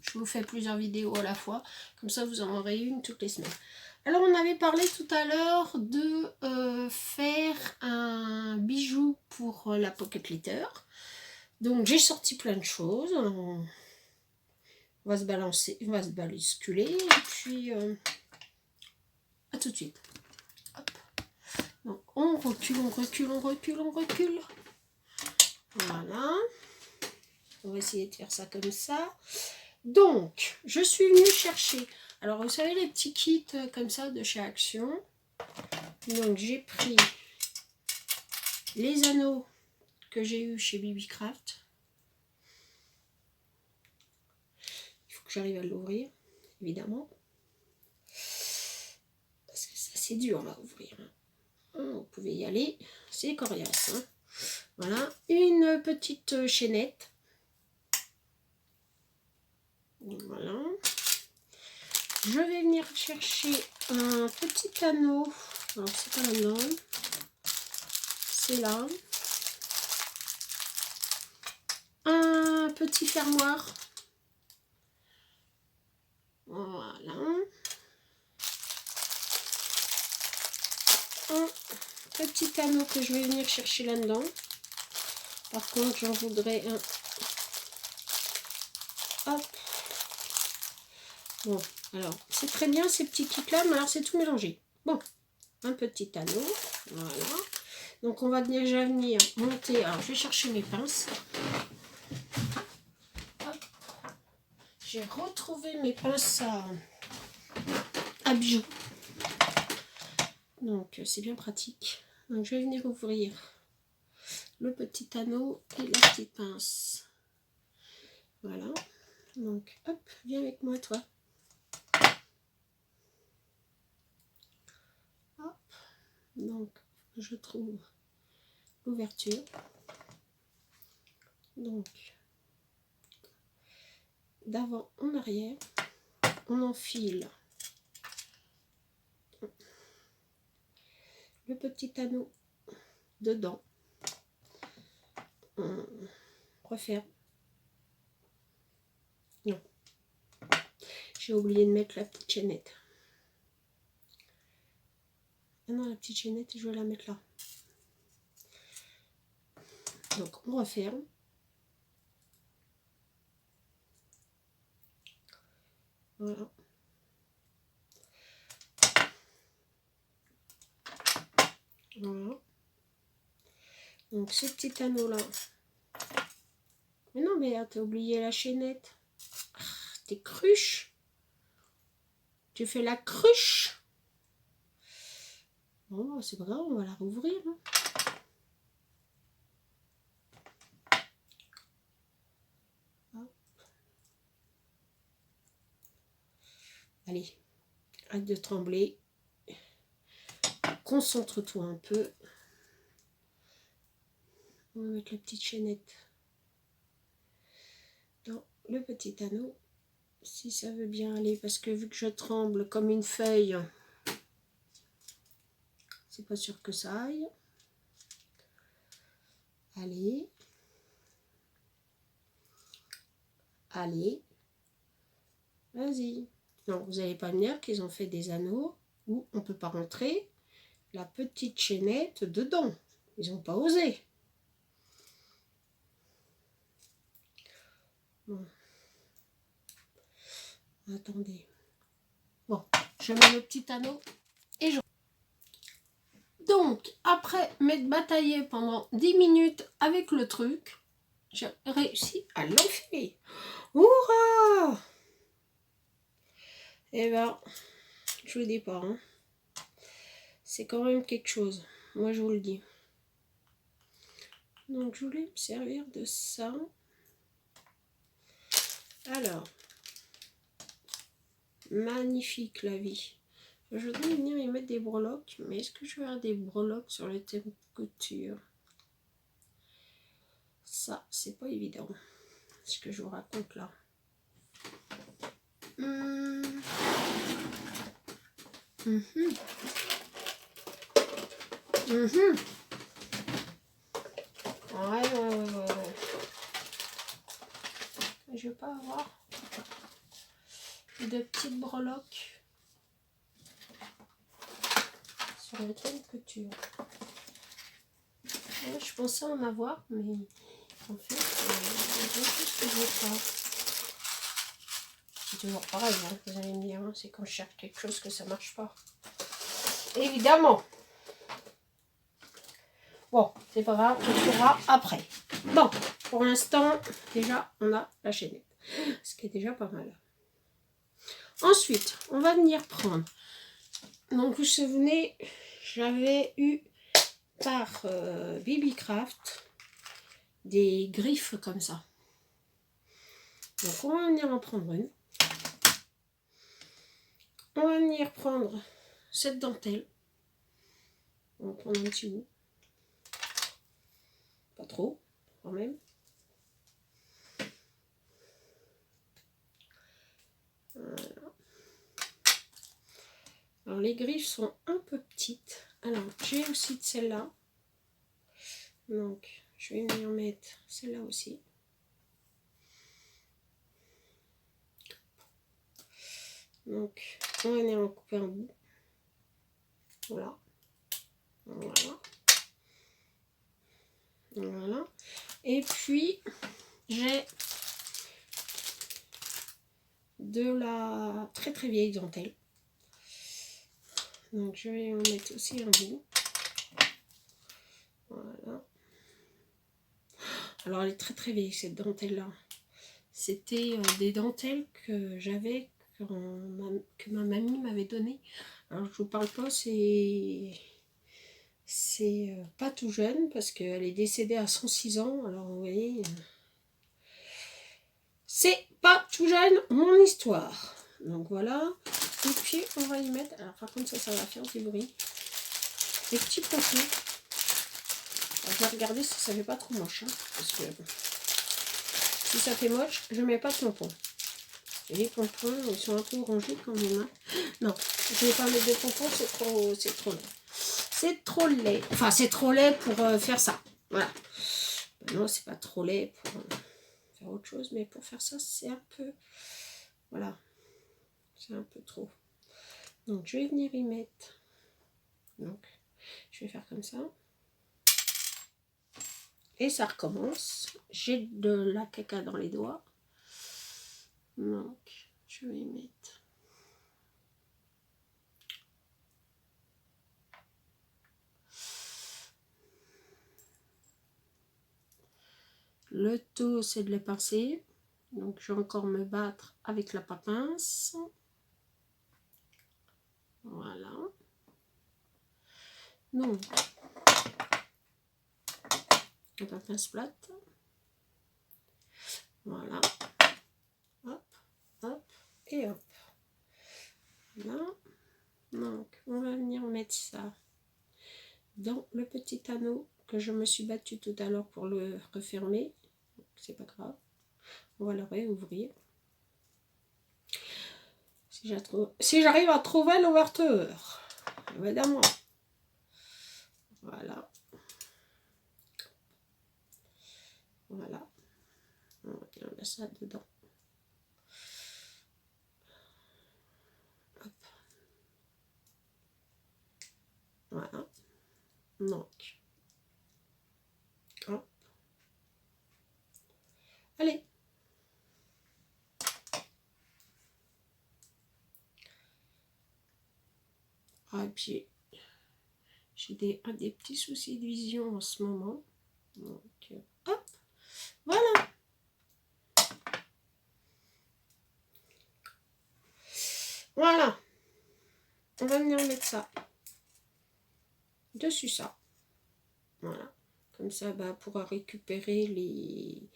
je vous fais plusieurs vidéos à la fois. Comme ça, vous en aurez une toutes les semaines. Alors, on avait parlé tout à l'heure de faire un bijou pour la Pocket Litter. Donc, j'ai sorti plein de choses. On va se balancer, on va se basculer. Et puis, à tout de suite. Hop. Donc, on recule, on recule, on recule, on recule. Voilà. On va essayer de faire ça comme ça. Donc, je suis venue chercher. Alors, vous savez, les petits kits comme ça de chez Action. Donc, j'ai pris les anneaux que j'ai eu chez BBcraft. Il faut que j'arrive à l'ouvrir, évidemment. Parce que ça, c'est dur à ouvrir. Vous pouvez y aller. C'est coriace. Hein. Voilà. Une petite chaînette. Voilà. Je vais venir chercher un petit anneau. Alors, c'est pas là-dedans. C'est là. Un petit fermoir. Voilà. Un petit anneau que je vais venir chercher là-dedans. Par contre, j'en voudrais un. Hop. Bon, alors, c'est très bien ces petits kits-là, mais alors c'est tout mélangé. Bon, un petit anneau. Voilà. Donc, on va déjà venir monter. Alors, je vais chercher mes pinces. Hop. J'ai retrouvé mes pinces à bijoux. Donc, c'est bien pratique. Donc, je vais venir ouvrir le petit anneau et la petite pince. Voilà. Donc, hop, viens avec moi, toi. Hop. Donc, je trouve l'ouverture. Donc, d'avant en arrière, on enfile le petit anneau dedans. On referme. Non, j'ai oublié de mettre la petite chaînette. Ah non, la petite chaînette, je vais la mettre là. Donc, on referme. Voilà. Voilà. Donc, ce petit anneau-là. Mais non, mais t'as oublié la chaînette. Ah, t'es cruche. Tu fais la cruche. Bon, c'est pas grave, on va la rouvrir. Hein. Allez, arrête de trembler. Concentre-toi un peu. On va mettre la petite chaînette dans le petit anneau. Si ça veut bien aller, parce que vu que je tremble comme une feuille, c'est pas sûr que ça aille. Allez. Allez. Vas-y. Non, vous n'allez pas me dire qu'ils ont fait des anneaux où on ne peut pas rentrer la petite chaînette dedans. Ils n'ont pas osé. Bon. Attendez. Bon, je mets le petit anneau et je... Donc, après m'être bataillé pendant 10 minutes avec le truc, j'ai réussi à l'enfiler. Hurrah! Eh ben, je vous dis pas, hein. C'est quand même quelque chose. Moi, je vous le dis. Donc, je voulais me servir de ça. Alors, magnifique la vie. Je voudrais venir y mettre des breloques, mais est-ce que je vais avoir des breloques sur le thème couture? Ça, c'est pas évident. Ce que je vous raconte là. Ouais. Je vais pas avoir. de petites breloques sur lesquelles que tu as. Ouais, je pensais en avoir, mais en fait, ce que je veux pas. C'est toujours pareil, hein, vous allez me dire, hein, c'est quand je cherche quelque chose que ça marche pas. Évidemment. Bon, c'est pas grave, on fera après. Bon, pour l'instant, déjà, on a la chaînette, ce qui est déjà pas mal. Ensuite, on va venir prendre. Donc, vous vous souvenez, j'avais eu par Babycraft des griffes comme ça. Donc, on va venir en prendre une. On va venir prendre cette dentelle. On va prendre un petit bout. Pas trop, quand même. Voilà. Alors, les griffes sont un peu petites. Alors, j'ai aussi de celle-là. Donc, je vais venir mettre celle-là aussi. Donc, on va venir en couper un bout. Voilà. Voilà. Voilà. Et puis, j'ai de la très très vieille dentelle. Donc, je vais en mettre aussi un bout. Voilà. Alors, elle est très très vieille cette dentelle-là. C'était des dentelles que j'avais, que ma mamie m'avait donné. Alors, je vous parle pas, c'est pas tout jeune parce qu'elle est décédée à 106 ans. Alors, vous voyez, c'est pas tout jeune mon histoire. Donc, voilà. Et puis, on va y mettre, alors par contre, ça va faire du bruit. Des petits pompons. Alors, je vais regarder si ça fait pas trop moche. Hein, parce que si ça fait moche, je mets pas de pompons. Et les pompons, ils sont un peu orangés quand même. Hein. Non, je ne vais pas mettre de pompons, c'est trop laid. C'est trop laid. Enfin, c'est trop laid pour faire ça. Voilà. Non, c'est pas trop laid pour faire autre chose, mais pour faire ça, c'est un peu... Voilà. C'est un peu trop. Donc, je vais venir y mettre. Donc, je vais faire comme ça. Et ça recommence. J'ai de la caca dans les doigts. Donc, je vais y mettre. Le tout, c'est de les pincer. Donc, je vais encore me battre avec la pince. Voilà. Donc, la pince plate. Voilà. Hop, hop et hop. Là. Donc, on va venir mettre ça dans le petit anneau que je me suis battue tout à l'heure pour le refermer. C'est pas grave. On va le réouvrir. Si j'arrive à trouver l'ouverture, évidemment. Voilà. Voilà. On va mettre ça dedans. Hop. Voilà. Donc. Hop. Allez. Ah, et puis, j'ai des petits soucis de vision en ce moment. Donc, hop. Voilà. Voilà. On va venir mettre ça dessus ça. Voilà. Comme ça, bah, on pourra récupérer les...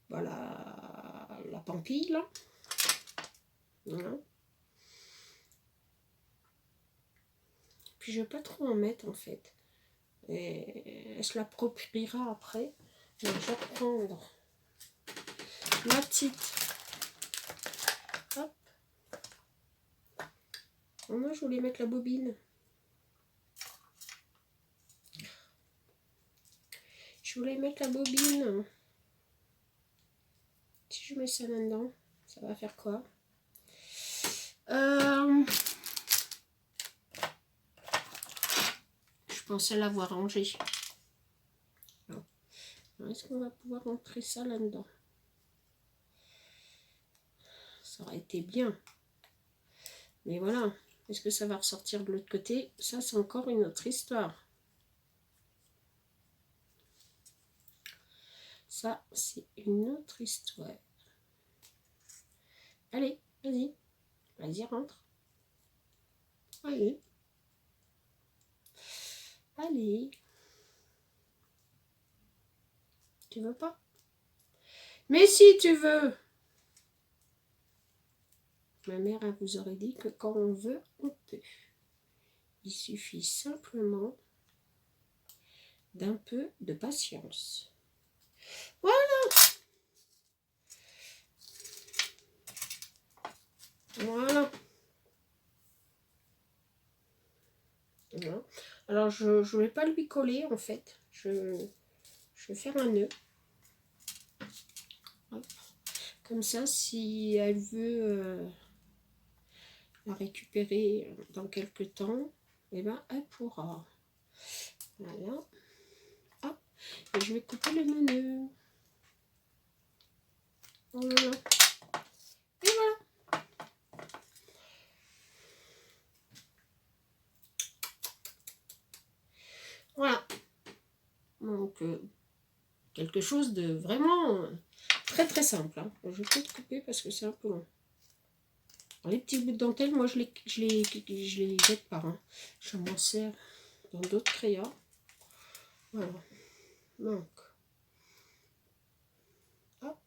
Voilà, la pampille, là. Voilà. Puis je ne vais pas trop en mettre, en fait. Et elle se l'appropriera après. Donc, je vais prendre ma petite... Hop. Moi, je voulais mettre la bobine. Je voulais mettre la bobine. Si je mets ça là-dedans, ça va faire quoi? Je pensais l'avoir rangé. Est-ce qu'on va pouvoir rentrer ça là-dedans? Ça aurait été bien. Mais voilà. Est-ce que ça va ressortir de l'autre côté? Ça, c'est encore une autre histoire. Ça, c'est une autre histoire. Allez, vas-y. Vas-y, rentre. Allez. Allez. Tu veux pas? Mais si tu veux. Ma mère, elle vous aurait dit que quand on veut, on peut. Il suffit simplement d'un peu de patience. Voilà. Voilà. Voilà. Alors, je ne vais pas lui coller, en fait. Je vais faire un nœud. Hop. Comme ça, si elle veut la récupérer dans quelques temps, eh ben, elle pourra. Voilà. Hop. Et je vais couper le nœud. Voilà. Et voilà. Voilà. Donc, quelque chose de vraiment très très simple. Hein. Je vais peut-être couper parce que c'est un peu long. Alors, les petits bouts de dentelle, moi je les jette pas. Hein. Je m'en sers dans d'autres crayons. Voilà. Donc, hop.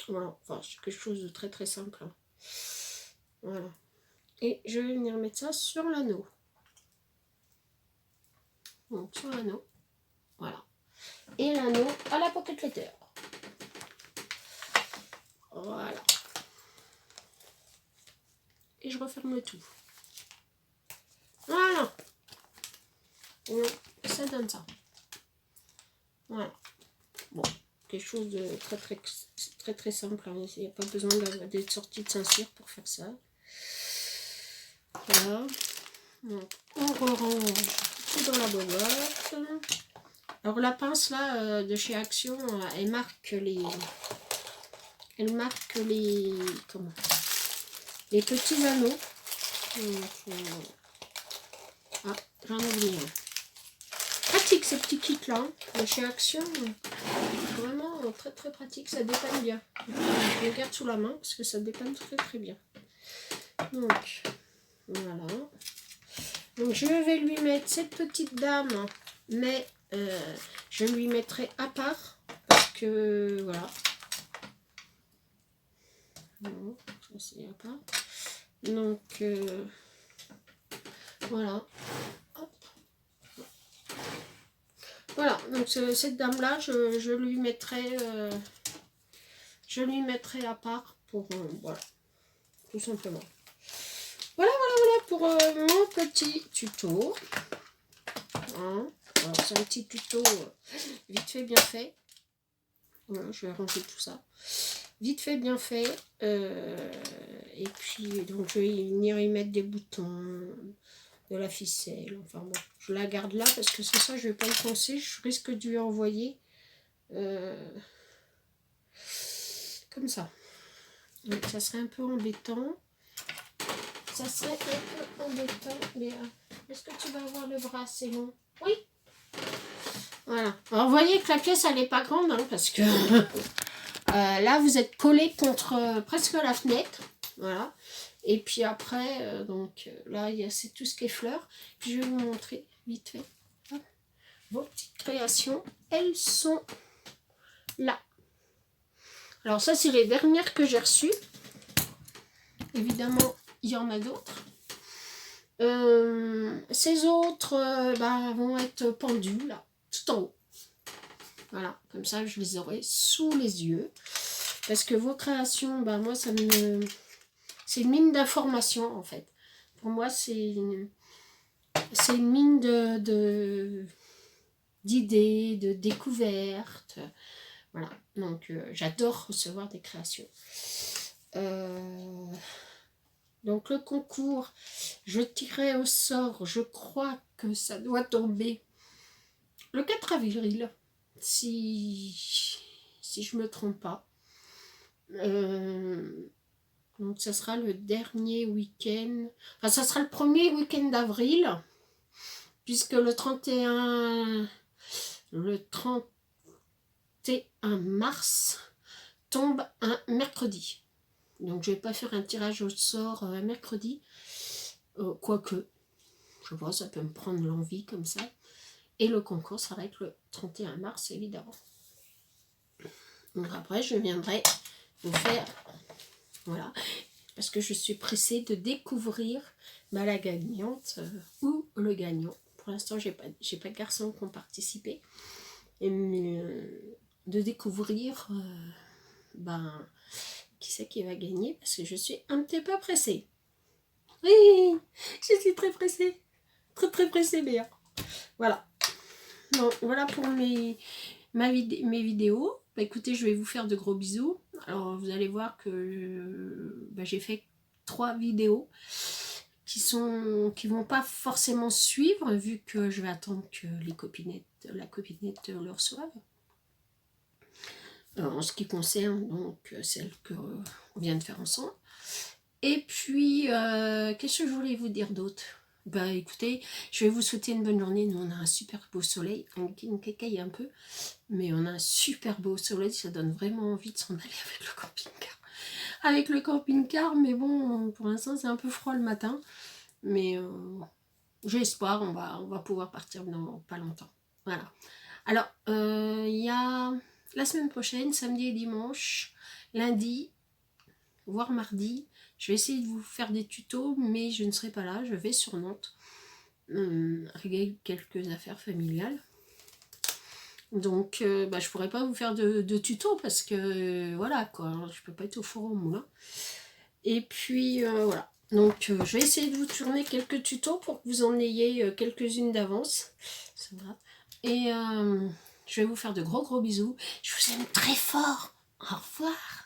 Voilà. Enfin, c'est quelque chose de très très simple. Hein. Voilà. Et je vais venir mettre ça sur l'anneau. Donc, sur l'anneau. Voilà. Et l'anneau à la pocket letter. Voilà. Et je referme le tout. Voilà. Et ça donne ça. Voilà. Bon, quelque chose de très simple. Hein. Il n'y a pas besoin d'être sorti de Saint-Cyr pour faire ça. Voilà. Donc, on range tout dans la boîte. Alors la pince là de chez Action, elle marque les comment, les petits anneaux. Ah, j'en ai oublié un. Pratique ces petits kits là, de chez Action. Vraiment très très pratique, ça dépanne bien. Je le garde sous la main parce que ça dépanne très très bien. Donc voilà. Donc je vais lui mettre cette petite dame, mais je lui mettrai à part parce que voilà. Non, ça c'est à part. Donc voilà. Hop. Voilà, donc cette dame là, je lui mettrai à part pour voilà, tout simplement. Voilà pour mon petit tuto. Hein. Alors c'est un petit tuto vite fait, bien fait. Voilà, je vais ranger tout ça. Vite fait, bien fait. Et puis, donc je vais venir y mettre des boutons, de la ficelle. Enfin bon, je la garde là parce que c'est ça, je vais pas y penser. Je risque de lui envoyer comme ça. Donc ça serait un peu embêtant. Ça serait un peu embêtant. Mais est-ce que tu vas avoir le bras assez long? Oui. Voilà. Alors vous voyez que la pièce elle n'est pas grande hein, parce que là vous êtes collé contre presque la fenêtre. Voilà. Et puis après, donc là c'est tout ce qui est fleurs. Puis je vais vous montrer vite fait. Hop. Vos petites créations, elles sont là. Alors ça c'est les dernières que j'ai reçues. Évidemment, il y en a d'autres. Ces autres vont être pendus là, tout en haut. Voilà, comme ça je les aurai sous les yeux. Parce que vos créations, moi ça me... C'est une mine d'informations en fait. Pour moi c'est une mine d'idées, de découvertes. Voilà, donc j'adore recevoir des créations. Donc le concours, je tirerai au sort, je crois que ça doit tomber le 4 avril, si je me trompe pas. Donc ça sera le dernier week-end, enfin ça sera le premier week-end d'avril, puisque le 31 mars tombe un mercredi. Donc je vais pas faire un tirage au sort mercredi, quoique, je vois, ça peut me prendre l'envie comme ça. Et le concours, ça va être le 31 mars, évidemment. Donc après, je viendrai vous faire... Voilà. Parce que je suis pressée de découvrir la gagnante ou le gagnant. Pour l'instant, j'ai pas de garçons qui ont participé. Mais de découvrir qui c'est qui va gagner. Parce que je suis un petit peu pressée. Oui, je suis très pressée. Très très pressée, bien. Voilà. Donc, voilà pour mes vidéos. Écoutez, je vais vous faire de gros bisous. Alors vous allez voir que j'ai fait 3 vidéos qui vont pas forcément suivre, vu que je vais attendre que la copinette le reçoive. En ce qui concerne donc celle qu'on vient de faire ensemble. Et puis, qu'est-ce que je voulais vous dire d'autre? Écoutez, je vais vous souhaiter une bonne journée. Nous, on a un super beau soleil, qui nous cacaille un peu, mais on a un super beau soleil, ça donne vraiment envie de s'en aller avec le camping-car. Avec le camping-car, mais bon, pour l'instant, c'est un peu froid le matin, mais j'ai espoir, on va pouvoir partir dans pas longtemps. Voilà. Alors, il y a la semaine prochaine, samedi et dimanche, lundi, voire mardi, je vais essayer de vous faire des tutos, mais je ne serai pas là, je vais sur Nantes, régler quelques affaires familiales. Donc, je pourrais pas vous faire de tutos parce que, voilà, quoi, je peux pas être au four au moulin. Et puis, voilà. Donc, je vais essayer de vous tourner quelques tutos pour que vous en ayez quelques-unes d'avance. Et je vais vous faire de gros bisous. Je vous aime très fort. Au revoir.